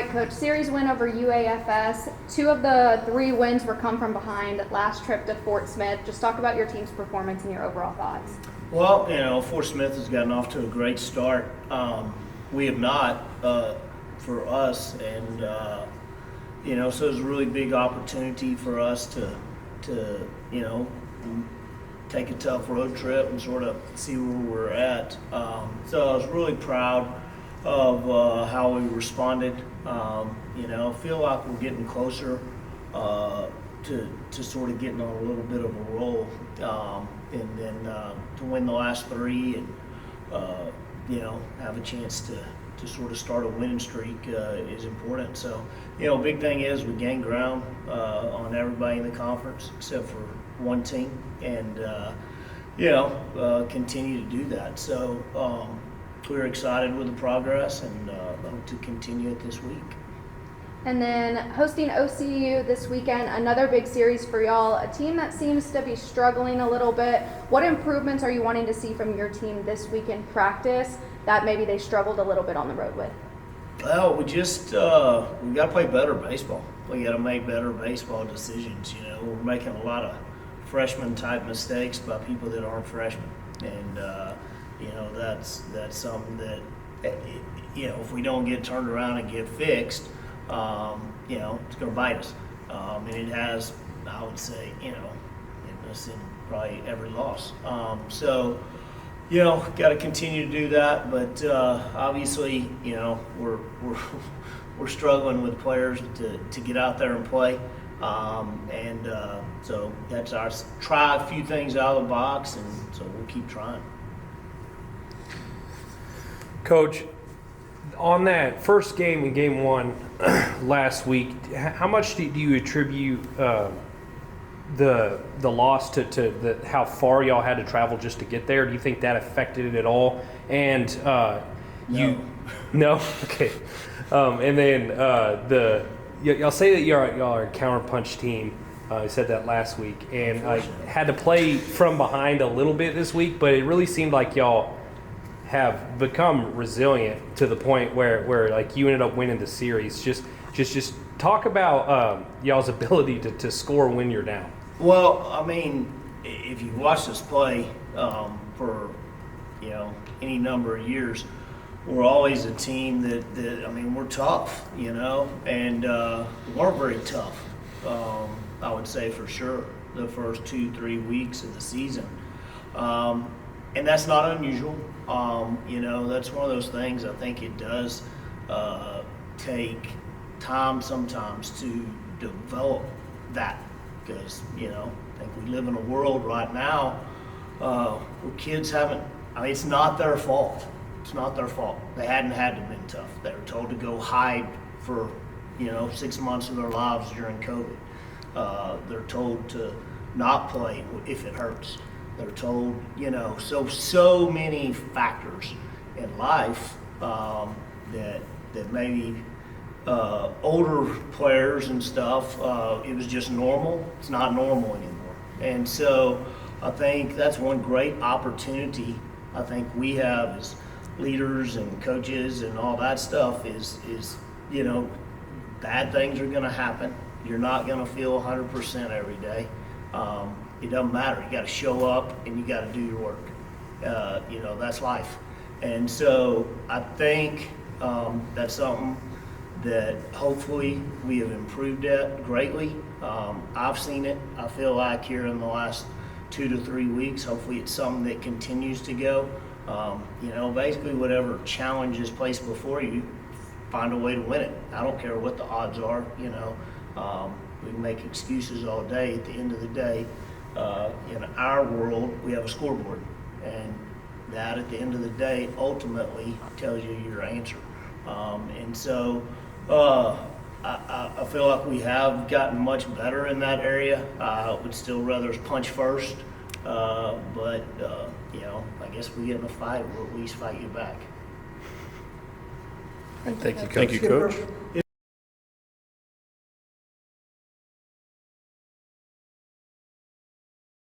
right, Coach. Series win over UAFS. 2 of the 3 wins were come from behind. Last trip to Fort Smith. Just talk about your team's performance and your overall thoughts. Well, Fort Smith has gotten off to a great start. We have not for us, and so it was a really big opportunity for us to take a tough road trip and sort of see where we're at. So I was really proud of how we responded. Feel like we're getting closer to sort of getting on a little bit of a roll, and then to win the last 3 and have a chance to sort of start a winning streak is important. So, big thing is we gained ground on everybody in the conference except for one team, and continue to do that. So we're excited with the progress and hope to continue it this week. And then hosting OCU this weekend, another big series for y'all, a team that seems to be struggling a little bit. What improvements are you wanting to see from your team this week in practice that maybe they struggled a little bit on the road with? Well, we just we got to play better baseball. We got to make better baseball decisions. We're making a lot of freshman type mistakes by people that aren't freshmen, and that's something that if we don't get turned around and get fixed, it's going to bite us. And it has, I would say, in probably every loss. So, got to continue to do that. But obviously, we're struggling with players to get out there and play. So that's our try a few things out of the box, and so we'll keep trying. Coach, on that first game in Game 1 last week, how much do you attribute the loss to how far y'all had to travel just to get there? Do you think that affected it at all? And no? Okay. And then y'all say that y'all are a counterpunch team. You said that last week, and had to play from behind a little bit this week, but it really seemed like y'all have become resilient to the point where like you ended up winning the series. Just talk about y'all's ability to score when you're down. Well, I mean, if you watch us play for any number of years, we're always a team that we're tough, and we weren't very tough. I would say for sure the first 2-3 weeks of the season, and that's not unusual. That's one of those things. I think it does take time sometimes to develop that, because I think we live in a world right now where kids haven't. It's not their fault. It's not their fault. They hadn't had to been tough. They were told to go hide for 6 months of their lives during COVID. They're told to not play if it hurts. They're told, so many factors in life that maybe older players and stuff, it was just normal. It's not normal anymore. And so I think that's one great opportunity I think we have as leaders and coaches and all that stuff is bad things are going to happen. You're not going to feel 100% every day. It doesn't matter. You got to show up and you got to do your work. That's life. And so I think that's something that hopefully we have improved at greatly. I've seen it. I feel like here in the last 2 to 3 weeks, hopefully it's something that continues to go. Basically whatever challenge is placed before you, find a way to win it. I don't care what the odds are. We can make excuses all day. At the end of the day, in our world, we have a scoreboard, and that at the end of the day ultimately tells you your answer. And so I feel like we have gotten much better in that area. I would still rather punch first, but I guess we get in a fight, we'll at least fight you back. Thank you, Coach.